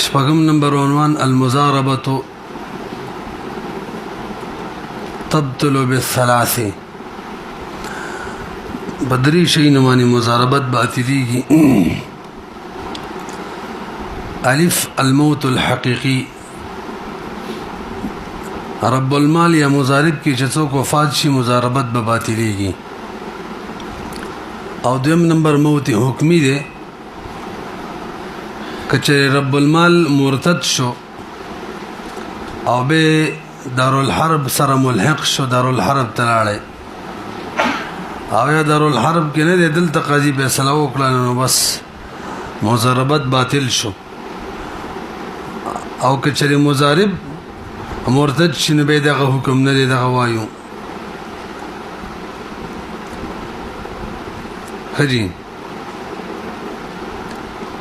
شپږم نمبر عنوان المزاربة تبطل بالثلاث. بدری شی نمانی مزاربت باطلیگی. الف الموت الحقیقی، رب المال یا مزارب کی چڅوک وفات شي مزاربت به باطلیگی. او دویم نمبر موت حکمی ده، کچه رب المال مرتد شو او به دارالحرب سره ملحق شو، دارالحرب تلاړی او یا دارالحرب کې نه دی، دلته قاضي فیصله وکړه نو بس مزاربت باطل شو. او کچره مزارب مرتد شنو به دغه حکم نه دی دغه وایو. حجی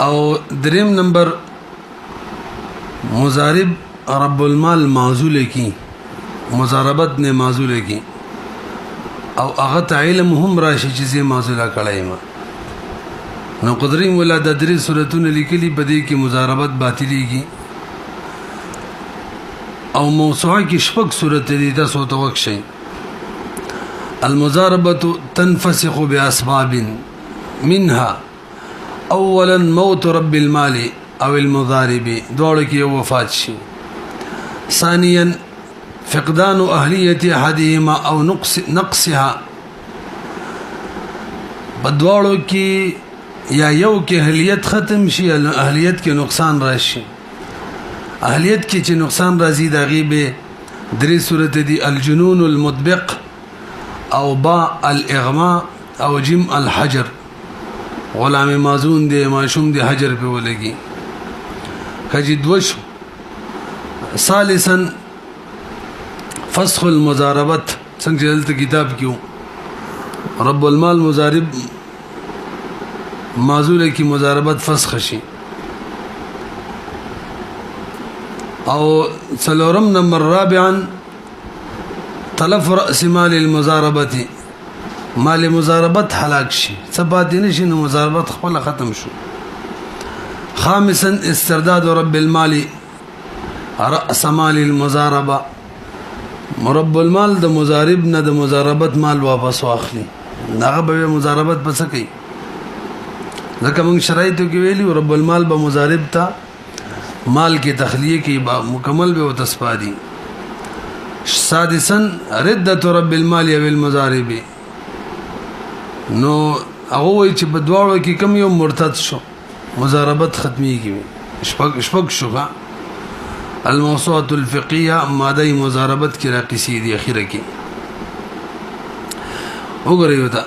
او دریم نمبر مزارب رب المال معزول کی، مزاربت نے معزول کی او هغه علم هم راشي چې زه معزوله کړای ما. نو قدرین ولا د درې صورتونه لیکلي بدی کې مزاربت باطلیږي او موسوعه کې شپږ صورت دي تاسو ته وښی. المزاربة تنفسخ بأسباب منها اولا موت رب المال او المضارب، دوړو کې وفات شي. ثانيا فقدان اهلیت احدهما او نقصها، بدواړو کې یا یو کې اهلیت ختم شي، اهلیت کې نقصان راشي. اهلیت کې چې نقصان راځي دا غیبه درې صورت دي، الجنون المطبق او با الاغماء او جم الحجر. غلام مازون دی ماشوم دی حجر په ولګي کجد وشو. ثالثا فسخ المزاربت، څنګه دلته کتاب کیو رب المال مزارب معزوله کی مزاربت فسخ شي. او څلورم نمبر رابعا تلف رأس مال المزاربت، مال مزاربت هلاک شي، ثبات نشي نو مزاربت خپل ختم شو. خامسا استرداد رب المال رأس مال المزاربه، رب المال د مزارب نه د مزاربت مال واپس واخلي، هغه به مزاربت پس کوي. ځکه موږ شرایطو کې ویلي رب المال به مزارب ته مال کې تخلیه کې مکمل به وتسپادي. سادسا ردت رب المال او المزارب، نو هغه وایي چې په دواړو کې کم یو مرتد شو مزاربت ختميږي. شپږ شوغه الموسوعة الفقهية ماده مزاربت کی راقصی دی اخیره کی وګورئ وتا.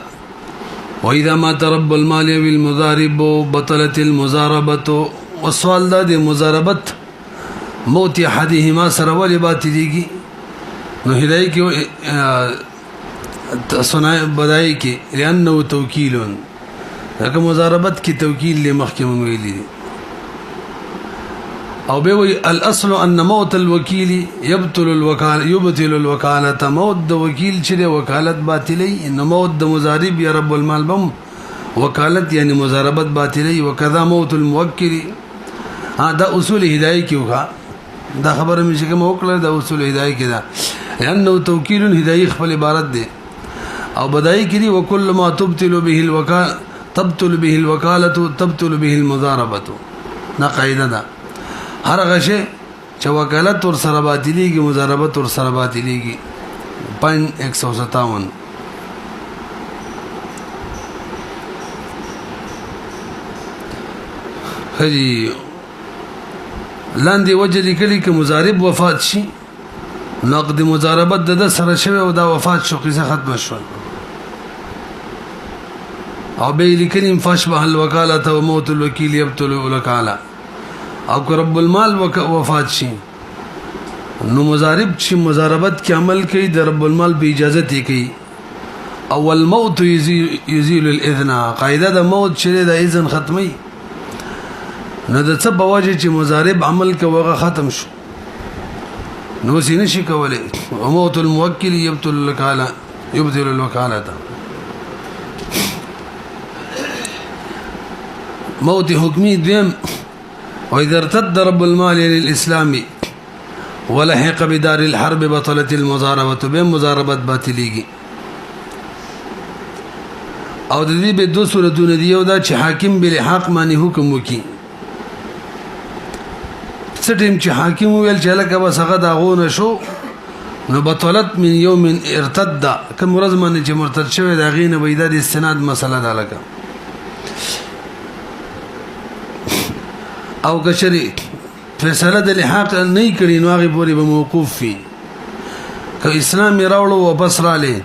واذا مات رب المال والمضارب بطلت المزاربة، والسؤال دا دی مزاربت موت احدهما سره ولې باطلیږي؟ نو هدايه کې صنع بدای کې لانه توکیل، هغه مزاربت کې توکیل لمحکمه ویلي دي. او به وی الاصل ان موت الوکیل يبطل الوکاله، موت د وکیل چې د وکالت باطلی، ان موت د مزارب یا رب المال بم وکالت یعنی مزاربت باطلی. وکذا موت الموکل، دا اصول هدایه کې وکا، دا خبره مې چې کوم وکړه دا اصول هدایه کې دا لانه توکیل هدایه خپل عبارت دی. او بدای کې دی وکل ما تبطل به الوکاله تبطل به الوکاله تبطل به المزاربه، دا قاعده ده. هر غشه چې وکالت ور سره باطلیږي مزاربت ور سره باطلیږي. 157 هدي لاندې وجه لیکلي کې مزارب وفات شي نقد مزاربت د سره شوی او دا وفات شو قصه ختم شو. او به لیکلي فاشبه الوکاله وموت الوکیل يبطل الوکاله. او که رب المال وفات شي نو مزارب چې مزاربت کې عمل کوي د رب المال به اجازه تی کوي. اول موت يزيل الاذن، قاعده د موت چې د اذن ختمي. نو د څه بواجه چې مزارب عمل کوي ختم شو نو سینه شي کوله. موت الموکل يبطل الوکاله. موت حکمی دویم وإذا ارتد رب المال للإسلام ولحق بدار الحرب بطلت المضاربة بين مضاربة باطليږي او د دې به دو صورتونه دی یو دا چې حاکم بل حق معنی حکم وکي ستیم چې حاکم ویل چې لکه بس هغه دا غونه شو نو بطلت من يوم ارتد کوم ورځ باندې چې مرتد شوی دا غینه وېدا د استناد مسله ده لکه او کشری فیصله د لحاق نه کړي نو هغه پورې به موقوف وي که اسلام راوړو او بس را لې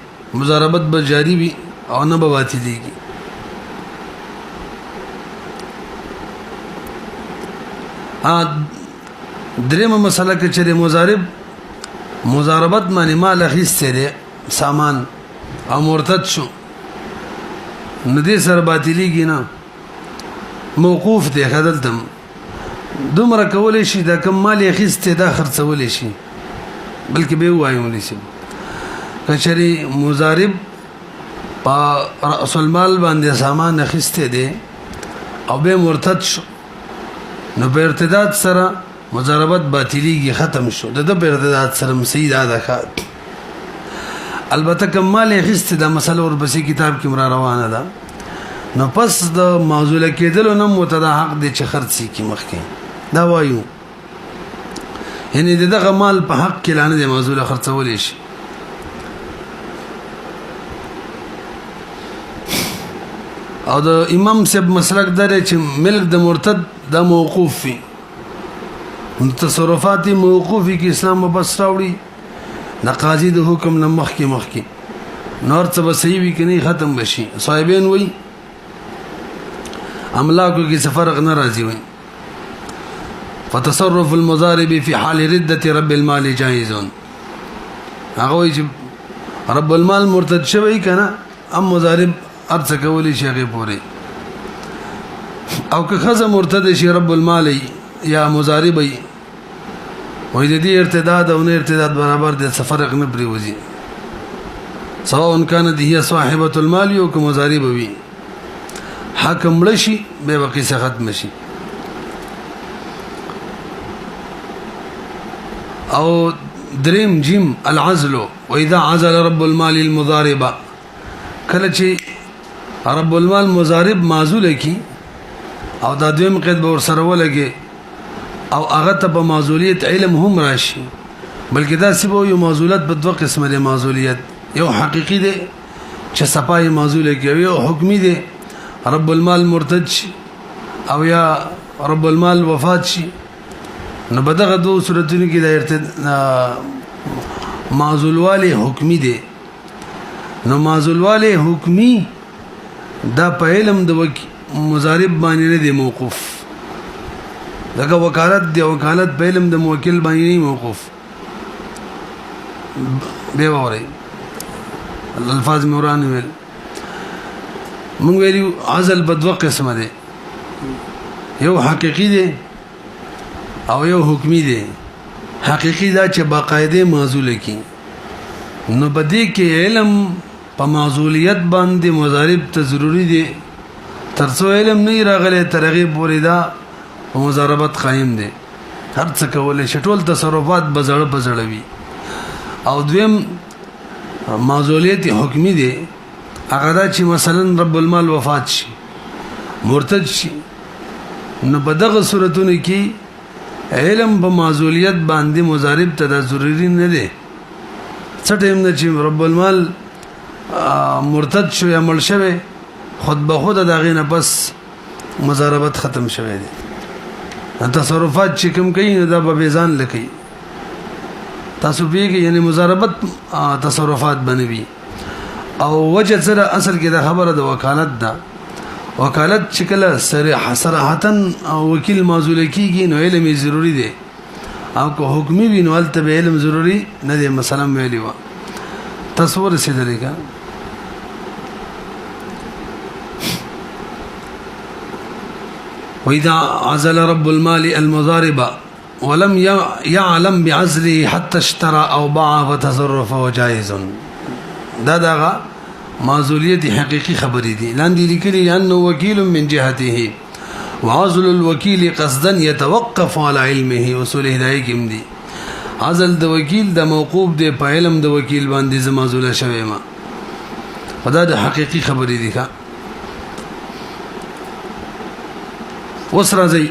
مضاربت به جاری وي او نه به باطلېږي درېمه مسله کې چې مضاربت معنی مال اخیسته دي سامان او مرتد شو ندی سره باطلېږي نه موقوف دی خدلتم دومره کولې شي دا کم مال اخیسته دا خرڅولې شي بلکې به وایو شي کچري مضارب په رأس المال باندې سامان اخیسته دي او به مرتد شو نو په ارتداد سره مضاربت باطلېږي ختم شو د په ارتداد سره مسید ادا البته کمال اخیسته دا مسله ورپسې کتاب کې مرا روانه ده نو پس د معذوله کېدل نو متدا حق دي چې خرڅي کې مخکې دا وایو یعنی دغه مال په حق کې لانه د معذوله خرڅول شي او د امام صاحب مسلک درې چې ملک د مرتد د موقوف وي تصرفات موقوفي کې اسلام بس راوړي د قاضي د حکم نه مخکې نور څه به صحیح وي کې نه ختم بشي صاحبین وي املاکو کې فرق نه راځي وي فتصرف المضارب في حال ردة رب المال جائز هغه وي چې رب المال مرتد شوی کنه ام مضارب ارڅ کولی شي هغه پوري او که خزه مرتد شي رب المال یا مضارب وي وې د دې ارتداد او نه ارتداد برابر د فرق نه پریوزي سواء كانت هي صاحبه المال او که مضارب وي حکم لشي به وقې څخه ختم شي او دریم جیم العزل واذا عزل رب المال المضاربه کله چې رب المال مضارب معزول کی او دا دویم قید به ور سره ولګي او هغه ته په معزولیت علم هم راشي بلکې دا سبو یو معزولت په دوه قسمه دي معزولیت یو حقيقي دي چې صفای معزول کی یو حکمی دي رب المال مرتد شي او یا رب المال وفات شي نو بدغه دوه صورتونو کې د ارتد معزول والی حکمی دي نو معزول والی حکمی دا په علم د مضارب باندې نه دی موقوف دغه وکالت دی وکالت په علم د موکل باندې نه موقوف به وره الفاظ موران ویل مونږ ویلو عزل په دوه قسمه دي یو حقيقي دي او یو حکمی دي حقيقي دا چې باقاعده معزول کی نو بدی کې علم په معزولیت باندې مضارب ته ضروری دي ترڅو علم نه راغلی ترغیب وردا مضاربت قائم دي هر څه کولای شټول تصرفات بزړوي او دویم معزولیت حکمی دي هغه دا چې مثلا رب المال وفات شي مرتد شي نو په دغه صورتونو کې علم په معزولیت باندې مضارب ته ضروری نه دي څه ټیم نه چې رب المال مرتد شو یا مړ شوی خود به خود دغه نه پس مضاربت ختم شوی دي تصرفات چې کوم کوي دا به ځان لکې تاسو پیږي یعنی مضاربت تصرفات بنوي او وجه سره اصل کې دا خبره د وکالت ده وکالت چې کله صراحتا وکیل معزول کیږي نو علم ضروری دی او که حکمی وي نو البته علم ضروری نه دی مثلا ویلی و تصور رسیدلی کا واذا عزل رب المال المضاربه ولم يعلم بعزله حتى اشترى او باع وتصرفه جائز دا دغه معزولیت حقيقي خبرې دي لاندې لیکلي انه وکیل من جهته وعزل الوکیل قصدا يتوقف على علمه اصول هدايه کې دي عزل د وکیل د موقوف دی په علم د وکیل باندې زمازوله شوی ما خدا د حقيقي خبرې دي ښا اوس راځي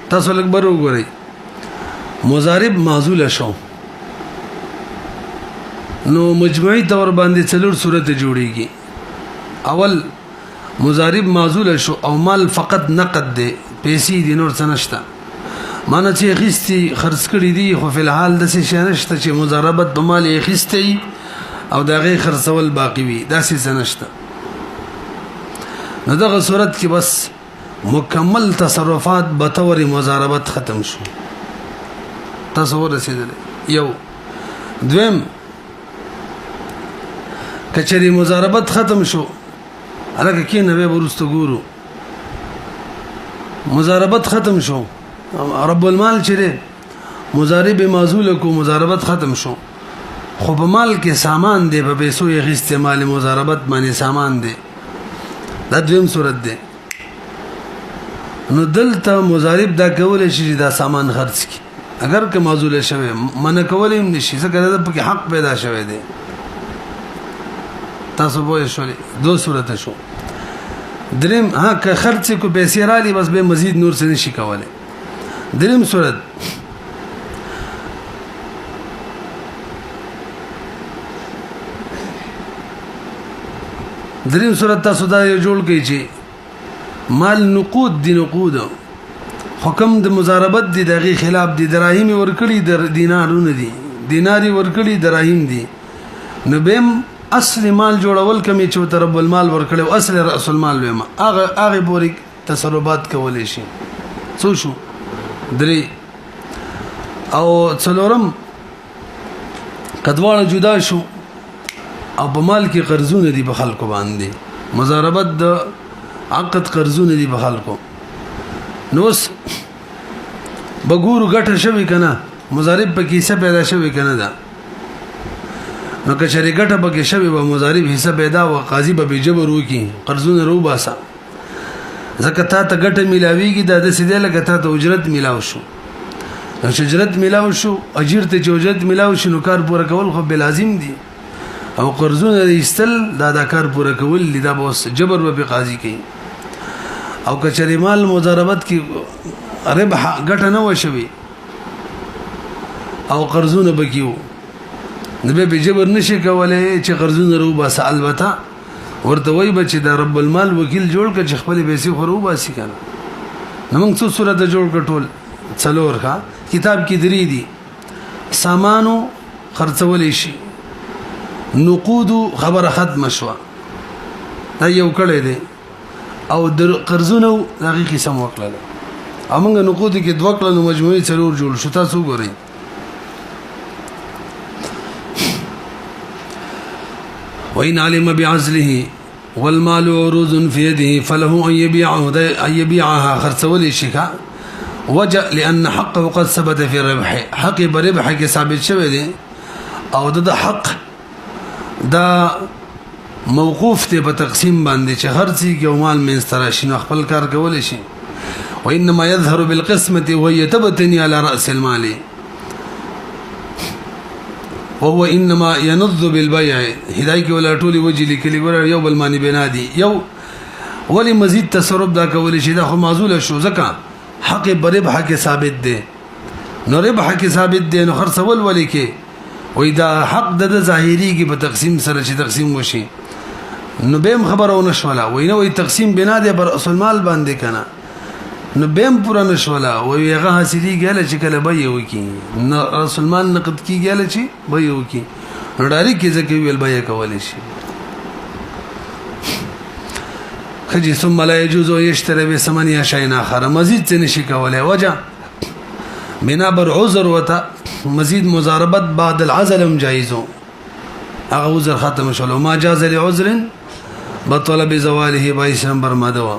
تاسو لږ بر وګورئ مضارب معزول شو نو مجموعي تور باندې څلور صورت جوړيږي اول مضارب معزول شو او مال فقط نقد دی پیسې دي نور څه نشته معنی چې خستی خرڅ کړی دي خو په الحال د څه نشته چې مضاربت په مال یې خستی او دغه خرڅول باقی وي دا څه نشته نو دغه صورت کې بس مکمل تصرفات به تور مضاربت ختم شو تصور رسیدل یو دویم کچری مضاربت ختم شو الکه کې نه به ورستو ګورو مضاربت ختم شو رب المال چره مضارب معزول کو مضاربت ختم شو خو په مال کې سامان دی په پیسو یې استعمال مضاربت باندې سامان دی دا دویم صورت دی نو دلته مضارب دا کول شي دا سامان خرڅ کی اگر که معزول شوی من کولای نشي ځکه دا په حق پیدا شوی دی تاسو به شولې دو صورت شو دریم ها که خرڅ کو پیسې را لې بس به مزید نور څه نشي کولای دریم صورت تاسو دا یو جوړ کړئ چې مال نقود دی نقود حکم د مضاربت دی دغه خلاف دی دراهم ورکړي د دینارونه دي دیناری ورکړي دراهم دي نو بهم اصل مال جوړول کمی چې رب المال ورکړي او اصل راس المال وما هغه پوری تصرفات کولې شي څو شو درې او څلورم کډوال جدا شو او په مال کې قرضونه دي په خلکو باندې مضاربت د عقد قرضونه دي په خلکو نوس بګورو ګټه شوی کنه مضارب په کیسه پیدا شوی کنه دا نو که شریکټه به کې شوی و مضارب حصہ پیدا و قاضي به جبر وکي قرضونه رو باسا زکه تا ته ګټه ملاويږي د سیده لګه تا ته اجرت ملاو شو او اجرت ملاو شو اجر ته اجرت ملاو شو نو کار پوره کول خو بلازم دي او قرضونه استل دا کار پوره کول لیدا بوس جبر به قاضي کوي او کچری مال مضاربت کی ربح ګټه نه وشوي او قرضونه بکیو نبه به جبر نشي کولای چې قرضونه رو بس البته ورته وای بچ د رب المال وکیل جوړ ک چې خپل پیسې خورو باسي کنه نو موږ څو صورت جوړ کټول څلور ښا کتاب کې درې دي سامانو خرڅول شي نقود خبره ختم شو دا یو کړه دی او د قرضونو دغه قسم وکړه امنګ نقود کې دوه کړه نو مجموعي څلور جوړ شو تاسو ګورئ وإن علم بعزله والمال عروض في يده فله أن يبيعها خرڅول شي وجه لأن حقه قد ثبت في الربح حق بربح کې ثابت شوی دی او د حق دا موقوف ته په تقسیم باندې چې هر څه کې مال من استراشي نو خپل کار کول شي وانما يظهر بالقسمه وهي تبتني على راس المال وهو انما ينض بالبيع هدايه کې ولا ټولي وجه لیکلي ګور یو بل معنی بنادي یو ولی مزید تصرف دا کول شي دا خو معزول شو ځکه حق بربح کې ثابت دی نو ربح کې ثابت دی نو خرڅول ولی کې وې دا حق د ظاهري کې په تقسیم سره چې تقسیم وشي نو بهم خبرونه شولا وې نو تقسیم بنا دی بر اصل مال باندې کنه نو بهم پورا نشولا وې هغه حاصلې ګاله چې کله به یو کی نو اصل مال نقد کی ګاله چې به یو کی نو ډاری کې ځکه ویل به کول شي خجي ثم لا يجوز يشتري بثمانية شيء آخر مزید څه نشي کولای وجه بنا بر عذر وتا مزید مضاربت بعد العزل هم جائزو اغه عذر ختم شلو ما جاز لعذر بطل بزواله بايش نمبر ما دوا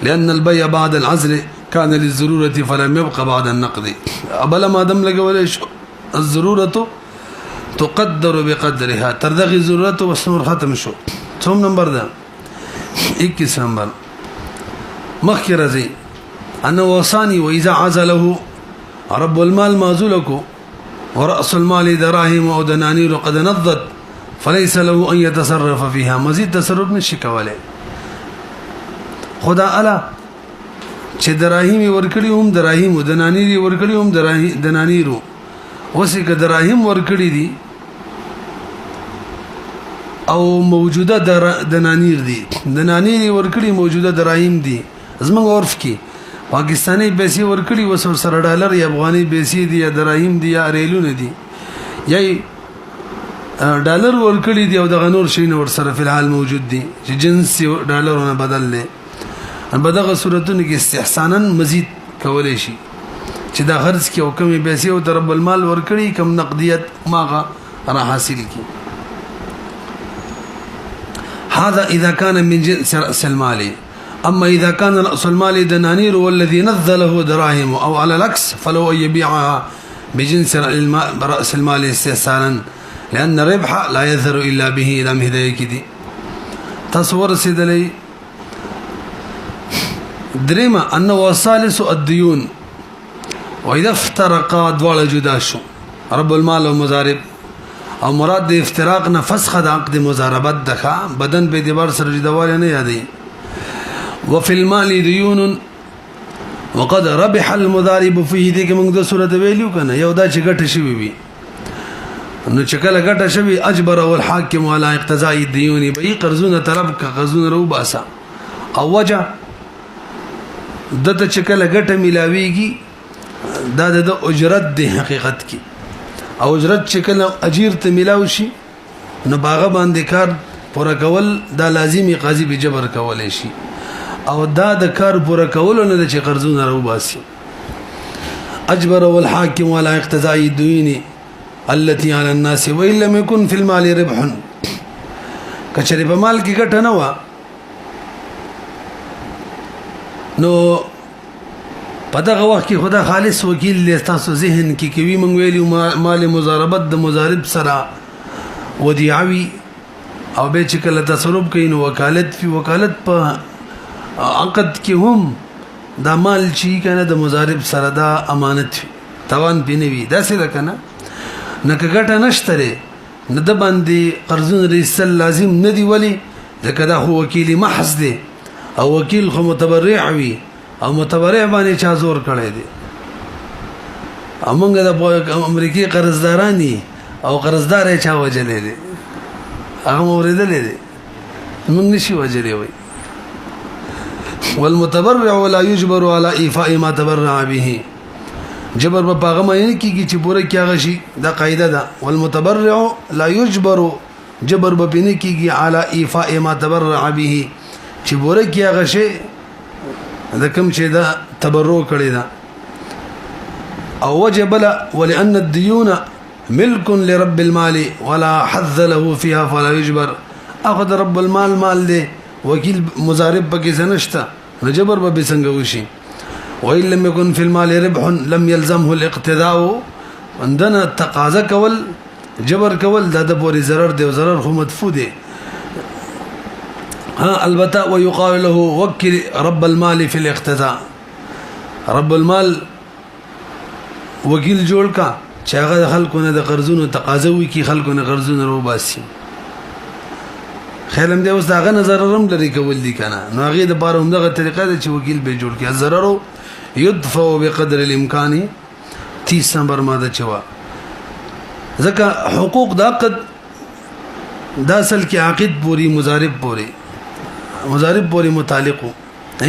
لأن البيع بعد العزل كان للضرورة فلم يبقى بعد النقد أبلا ما دم لقى الضرورة تقدر بقدرها تردغي الضرورة والسنور ختم شو ثم نمبر ده 21 نمبر مخي رزي انه وصاني واذا عزله رب المال معزولك ورأس المال دراهم او دنانير قد نضت فليس له ان يتصرف فيها مزید تصرف نشي کولای خدا الا چې دراهم ورکړي هم دراهم دنانير ورکړي هم دنانير وسې که دراهم ورکړي دي او موجوده دنانير دي دنانير ورکړي موجوده دراهم دي زمونږ عرف کې پاکستاني پیسې ورکړي وسو سره ډالر یا افغاني پیسې دي یا دراهم دي یا ریلونه دي یا ډالر ورکړي دي او د غنور شین ور سره په حال موجود دي چې جنس ډالرونه بدل لې ان بدغه صورتونه کې استحسانا مزید کولای شي چې دا خرج کې او کمی پیسې او رب المال ورکړي کم نقدیت ماغه را حاصل کی هذا اذا كان من جنس راس المال اما اذا كان راس المال دنانير والذي نزله دراهم او على العكس فلو يبيعها بجنس راس المال استحسانا لان الربح لا يظهر الا به الى مهديه كدي تصور سيدلي دريما انه والثالث الديون واذا افترقا دوال جداشو رب المال ومضارب او مراد د افتراق نه فسخ د عقد مضاربت دخه بدن په اعتبار سره جداواله نه یادي وفي المال ديون وقد ربح المضارب فيه دغه موږ د صورت ویلو کنه یو دا چې ګټه شوی وي نو چې کله ګټه شوی اجبر او الحاكم على اقتضاء الديون به قرضونه طلب کا قرضونه رو باسا او وجه دته چې کله ګټه ملاويږي دا د اجرت د حقیقت کې او اجرت چې کله اجیر ته ملاوي شي نو باغه باندې کار پوره کول دا لازمي قاضي به جبر کولای شي او دا د کار پوره کول نه چې قرضونه رو باسي اجبر والحاكم على اقتضاء الدين التي على الناس وان لم يكن في المال ربح کچری په مال کې ګټه نه و نو پدغه وخت کې خدا خالص وکیل لستاسو ذهن کې کوي مونږ ویلو مال مضاربت د مضارب سره ودیعوي او به چې کله تصرف کوي نو وکالت په عقد کې هم دا مال چې کنه د مضارب سره دا امانت توان بنوي دا څه کنه نه کګټه نشته نه د باندې قرضونه رسل لازم نه دی ولی ځکه دا هو وکیل محض دی او وکیل خو متبرع وي او متبرع باندې چا زور کړی دی امونګه د امریکای قرضدارانی او قرضدار یې چا وجلې دي هغه اوریدلې دي موږ نشي وجلې وي والمتبرع ولا يجبر على ايفاء ما تبرع به جبر په هغه معنی کیږي چې پوره کیږي شي دا قاعده ده والمتبرع لا يجبر جبر به نه کیږي على ايفاء ما تبرع به چې پوره کیږي شي دا کوم چې دا تبرع کړی دا او وجب له ولان الديون ملك لرب المال ولا حظ له فيها فلا يجبر اخذ رب المال مال دي وکیل مضارب پکې سنشتا نجبر به څنګه وشي وإن لم يكن في المال ربح لم يلزمه الاقتداء عندنا تقاضا کول جبر کول دا د پوری ضرر دی او ضرر خو مدفوع دی ها البته ويقال له وكل رب المال في الاقتداء رب المال وکیل جوړ کا چې هغه خلکونه د قرضونو تقاضا وي کی خلکونه قرضونه رو باسي خیرم دی اوس داغه نظر رم لري کول دي کنه نو هغه د بار هم دغه طریقه ده چې وکیل به جوړ کی ضرر يدفع بقدر الامكان 30 نمبر ماده چوا ځکه حقوق د عقد د اصل کې عقد پوری مضارب پوری متعلق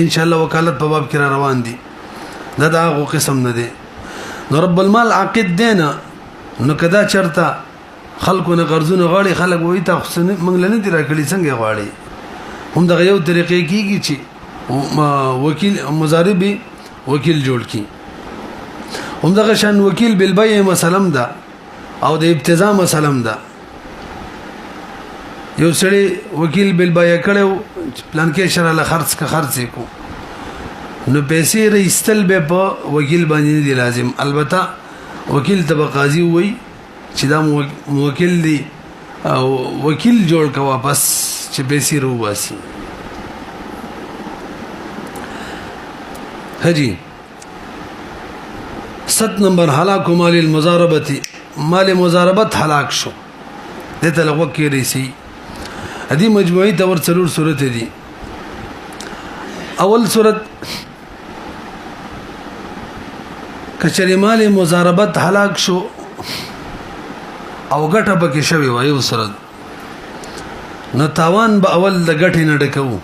ان شاء الله وکالت په باب کې روان دي دا دغه قسم نه دي نو رب المال عقد دینا نو کدا چرتا خلکونه قرضونه غاړي خلک وې تاسو موږ لنه دی راکړي څنګه غاړي هم دغه یو طریقې کیږي چې وکیل مضارب وکیل جوړ کی هم دغه شان وکیل بالبيع مسلم ده او د ابتزاء مسلم ده یو سړی وکیل بالبيع کړو پلان کې شرع له خرڅ کو نو پیسې رېستل به په وکیل باندې دی لازم البته وکیل ته قاضي وای چې دا موکل دی او وکیل جوړ کا واپس چې پیسې رو واسي حجی 7 نمبر هلاك مال المضاربه مال مضاربت هلاك شو دته لغوه کې رسی ادي مجموعي تور څلور سورته دي اول سورت کچری مال مضاربت هلاك شو او ګټه پکې شوی وایو سورت نو تاوان به اول د ګټې نه ډکو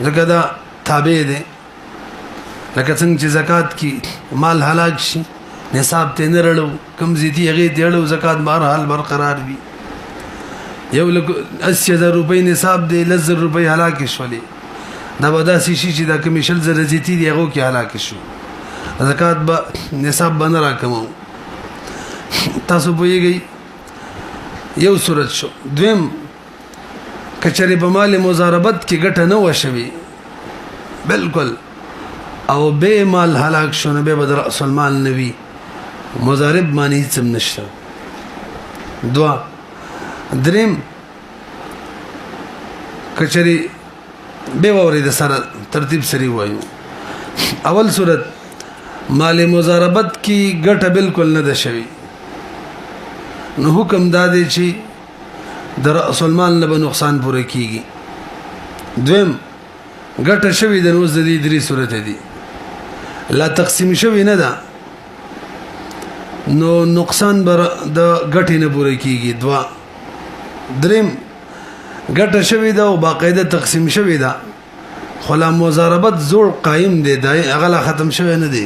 ځکه دا تابع دی لکه څنګه چې زکات کی مال هلاک شي نصاب ته نه رړو کم زیتی هغه ته رړو زکات بهر حال برقرار وي یو لک 80000 روپۍ نصاب دی 1000 روپۍ هلاک شولې دا به داسې شي چې دا کمیشل زره زیتی دی هغه کې هلاک شو زکات به نصاب باندې راکمو تاسو پوهیږئ یو صورت شو دویم کچری په مال مضاربت کې ګټه نه وشوي بالکل او به مال هلاک شونه به بدر اصل مال نوي مضارب معنی هیڅ نشته دوا دریم کچری به ورید سره ترتیب سری وایو اول صورت مال مضاربت کی ګټه بالکل نه ده شوی نو حکم دادې چې در اصل مال نه به نقصان پوره کیږي دویم ګټه شوی د نوز د دې درې صورت دي لا تقسیم شوی نه ده نو نقصان بر د ګټې نه پوره کیږي دوا دریم ګټه شوی ده او باقاعده تقسیم شوی ده خلا مضاربت زور قائم دی دای هغه ختم شوی نه دی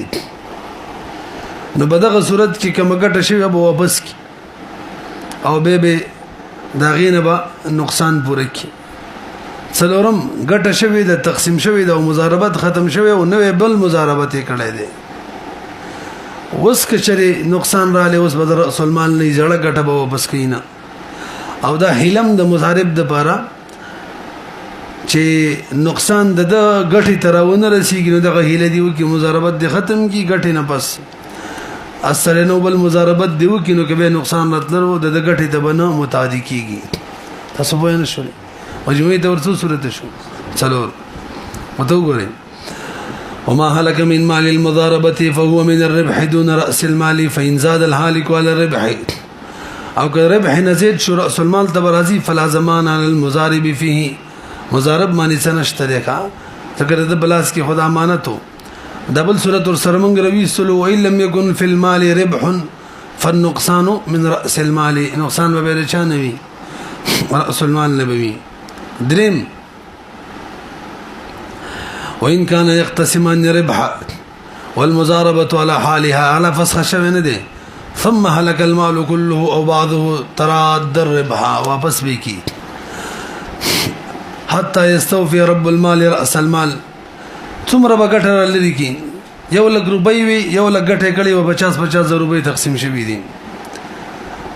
نو بدغه صورت کې کوم ګټه شوی به واپس کی او به دا غینه به نقصان پوره کی څلورم ګټه شوی ده تقسیم شوی ده او مضاربت ختم شوی او نوې بل مضاربت کړي دي اوس کچري نقصان را لې اوس بدر سلمان نه جړه ګټه به واپس کینا او دا حلم د مضارب د پاره چې نقصان د ګټي ترونه رسیږي نو دغه هله دیو کې مضاربت د ختم کی ګټي نه پس اثر نو بل مضاربت دیو کې نو کبه نقصان راتلو د ګټي ته بنه متعدی کیږي تاسو به نه شول مجموعي دور څو صورت شو څلور متو ګورئ وما هلك من مال المضاربه فهو من الربح دون راس المال فان زاد الهالك على الربح او که ربح نزيد شو راس المال تبرازي فلا زمان على المضارب فيه مضارب معنی سنشتره کا ذکر د بلاس کی خدا امانتو دبل صورت اور سرمنگ روی سلو وان لم يكن في المال ربح فالنقصان من راس المال نقصان به رچانوي راس المال نبوي دریم وان كان يقتسمان ربح والمضاربه على حالها على فسخ شوه نه دي ثم هلك المال كله او بعضه تراد الربح واپس به کی حتى يستوفي رب المال راس المال څومره بغټر لري کی یو لک روپۍ وی یو لک غټه کړي و 50 روپۍ تقسیم شوی دي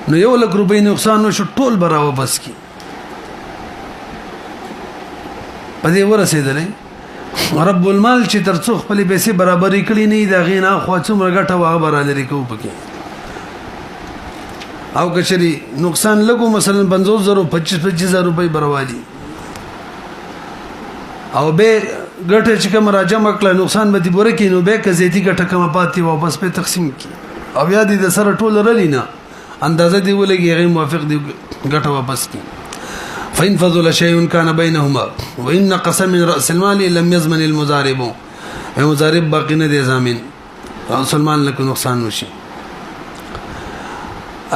نو یو لک روپۍ نقصان شو ټول برا واپس کی پدې ورسېدلې رب المال چې ترڅو خپل پیسې برابرې کړې نه دا غینا خو څومره غټه واه برابر لري کو پکې او کچري نقصان لګو مثلا 25,000 روپۍ برابرې او به ګټه چې کوم راجم کړل نقصان به دي بوره کې نو به کزيتي ګټه کوم پاتې واپس په تقسیم کی او یا دې د سره ټول رلی نه اندازه دی ولګي غیر موافق دی ګټه واپس کی فإن فضل شيء كان بينهما وإن قسم من رأس المال لم يضمن المضارب المضارب باقي نه دي ضامن رأس المال لك نقصان وشي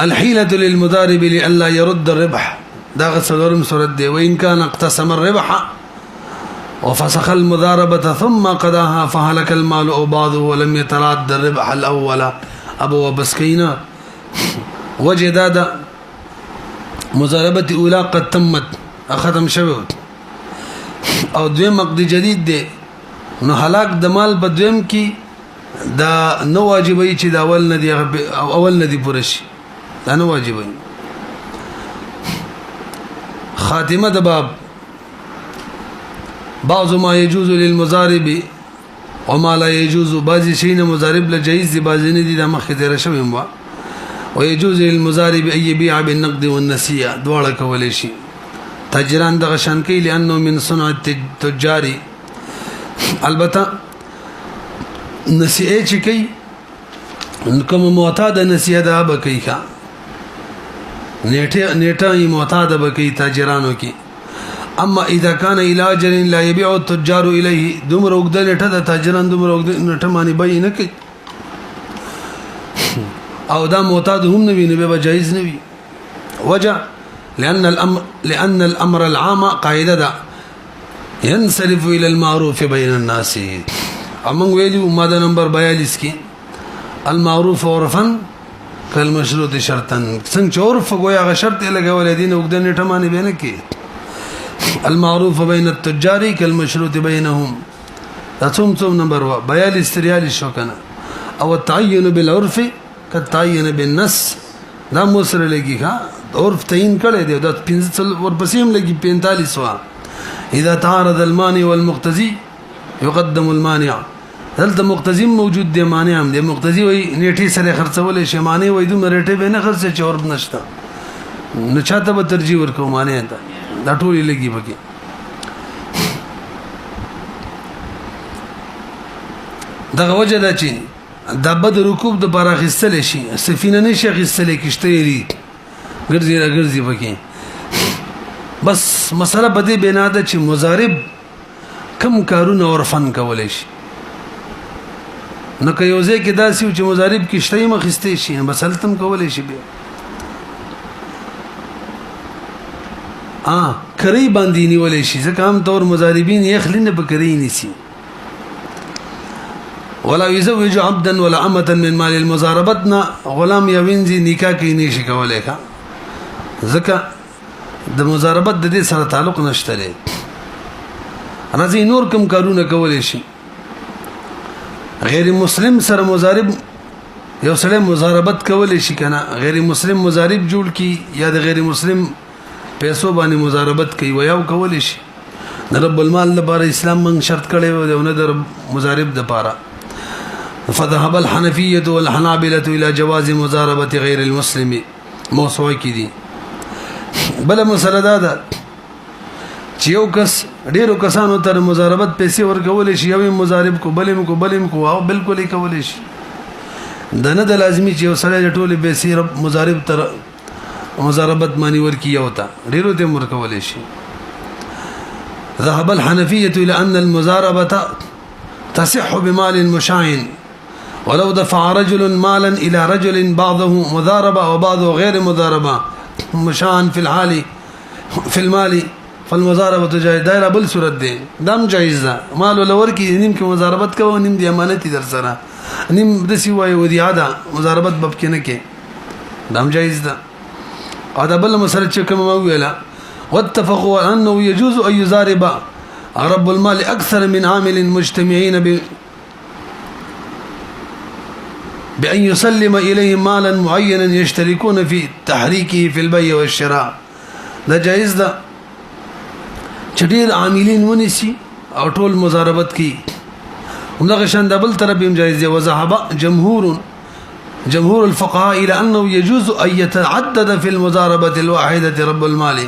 الحيلة للمضارب لئلا يرد الربح دا غسلورم سورت دي وإن كان اقتسم الربح وفسخ المضاربة ثم قضاها فهلك المال أو بعضه ولم يتراد الربح الأول أبو بسكينا وجداد مضاربة أولى قد تمت ختم شوه او دویم عقد جدید دی نو هلاک د مال په دویم کې دا نو واجبای چې دا اول ندی پوره شي دا نو واجبای خاتمه د باب بعض ما يجوز للمضارب وما لا يجوز بعضی شین مضارب له جایز دی بعضی نه دي د مخ ته راشم وا ويجوز للمضارب ان يبيع بالنقد والنسيئه دواړه کولای شي تاجران دغه شان کوي لانه من صنع التجار البته نسیه چې کوي کوم معتاد نسیه ده به کوي ښه نیټه یې معتاد به کوي تاجرانو کې اما اذا كان الى اجل لا يبيع التجار اليه دومره وګد نیټه د تاجران دومره وګد نیټه باندې به نه کوي او دا معتاد هم نه وي نه به جایز نه وي وجه لان الامر العام قاعده ده ينصرف الى المعروف بين الناس امنګ ویلو ماده نمبر 42 کې المعروف عرفا كالمشروط شرطا څنګه عرف گویا غ شرط لګول دي نو وګد نیټه باندې به نه کوي المعروف بين التجار كالمشروط بينهم تصوم نمبر 42 43 شو کنه او التعين بالعرف كالتعين بالنص دا موسر لګي ها عرف تعین کړي دی دا 15 ورپسې لګي 45 وا اذا تعارض المانع والمقتضي يقدم المانع دلته مقتضی موجود دی مانع هم دی مقتضی وای نیټه سره خرڅول شي مانع وای دوه نیټه به نه خرڅ چې عرف نشته نو چاته به ترجیح ورکو مانع ته دا ټولې لګي بګي دغه وجه دا چې د بد رکوب د بار اخیستل شي سفینه نشي اخیستل کیشته لري ګرځي بګي بس مسله بده بنا ده چې مضارب کم کارونه عرفن کولای شي نو که یو ځای کې داسې چې مضارب کیشته یې مخسته شي بس هلتم کولای شي بیا کری باندې نیولې شي ځکه هم تور مضاربین یخلنه په کری نسی ولا يزوج عبدا ولا امه من مال المضاربتنا غلام یوینځي نکاح کې نشي کولای ښا ځکه د مضاربت د دې سره تعلق نشته لري راځي نور کوم کارونه کولای شي غیر مسلم سره مضارب یو سره مضاربت کولای شي کنه غیر مسلم مضارب جوړ کی یا د غیر مسلم پیسو باندې مضاربت کوي ویاو کولای شي رب المال لپاره اسلام من شرط کړي و نه در مضارب د پاره فذهب الحنفيه والحنابلة الى جواز مضاربه غير المسلم موسوعه کې دي بل مسله ده چې یو کس ډیرو کسانو تر مضاربت پیسې ورکول شي یو مضارب کو بلم کو او بالکل یې کول شي دنه د لازمي چې یو سره ټوله پیسې مضارب تر مضاربت مانی ورکی یوتا ډیرو ته ورکول شي ذهب الحنفيه الى ان المضاربه تصح بمال مشاع ولو دفع رجل مالا الى رجل بعضه مضاربه وبعضه غير مضاربه مشاع في المال فالمضاربه جائز دایره بل صورت دی دم جایز ده مال ولور کی نیم کې مضاربت کوو نیم دی امانت در سره نیم د سی وای ودیعه ده مضاربت باب کې نه کې دم جایز ده هذا بل مسألة كما ويلا واتفقوا أنه يجوز أن يضارب رب المال أكثر من عامل مجتمعين بأن يسلم إليهم مالا معينا يشتركون في تحريكه في البيع والشراء ده جائز ده چډیر عاملین ونیسی او ټول مضاربت کی همدغه شان د بل طرف هم جایز دی وذهب جمهور الفقهاء الى انه يجوز ان يتعدد في المضاربه الواحده رب المال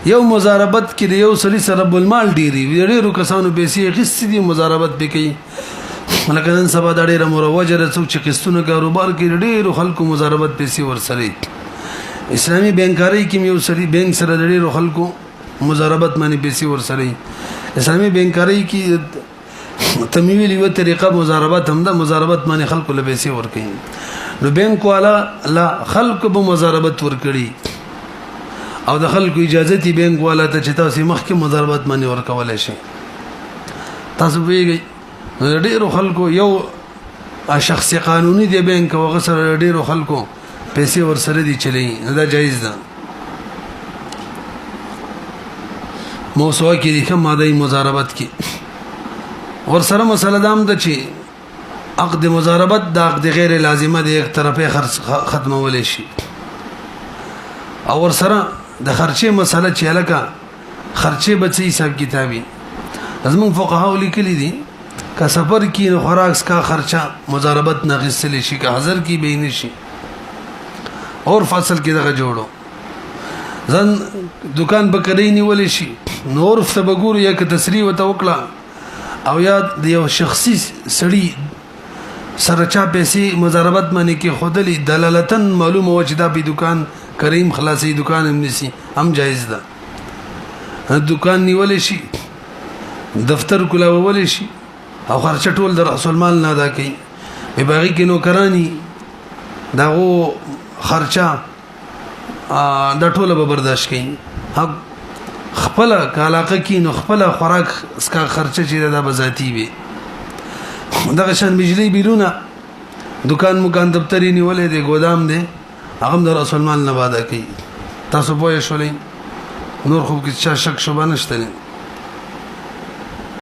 یو مضاربت کې یو سړي سره رب المال ډیرو کسانو پیسې غصې دي مضاربت وکړي لکه نن سبا د ډیره مروجه څوک چې قسطونه کاروبار کې ډیرو خلکو مضاربت پیسې ورسره اسلامي بانکاري کې یو سړي بانک سره ډیرو خلکو مضاربت باندې پیسې ورسره اسلامي بانکاري کې تمویل یو طریقه مضاربت هم ده مضاربت باندې خلکو له پیسې ورکړي نو بانک والا لا خلکو به مضاربت ورکړي او د خلکو اجازه تی بانک والا ته چې تاسو مخکې مضاربت باندې ورکول شي تاسو ویږي ډیرو خلکو یو شخص قانوني دی بانک او غسر ډیرو خلکو پیسې ورسره دي چلی دا جایز ده موسوعه کې د کوم ماده مضاربت کې ورسره مسله دام ده چې عقد مضاربت د عقد غیر لازمه د یک طرفه ختمول شي او ورسره د خرچه مسله چې الکه خرچه بچي حساب کتابي زمون فقها لیکلي دي که سفر کې خوراک کا خرچه مضاربت نه غسل شي که حاضر کې به نشي اور فصل کې دغه جوړو ځن دکان بکرې نیول شي نور فبګور یک تسریح وتوکلا او یا د یو شخصي سړي سره چا پیسې مضاربت باندې کې خودلی دلالتن معلومه و چې دا په دکان کریم خلاصي دکان هم نسی هم جایز ده دکان نیول شي دفتر کولاول شي او خرچه ټول د رسول مال نه ادا کوي به باغی کې نوکرانی داغو خرچه دا ټوله به برداشت کوي خپل علاقه کې نو خپل خوراک اسکا خرچه چې دا بذاتی وي دغه شان بجلی بیرونه دکان مکان دفتری نیولې دی ګودام دی هغه د رسول مال نه واده کوي تاسو پوه شئ نور خو کې شک شوبه نشته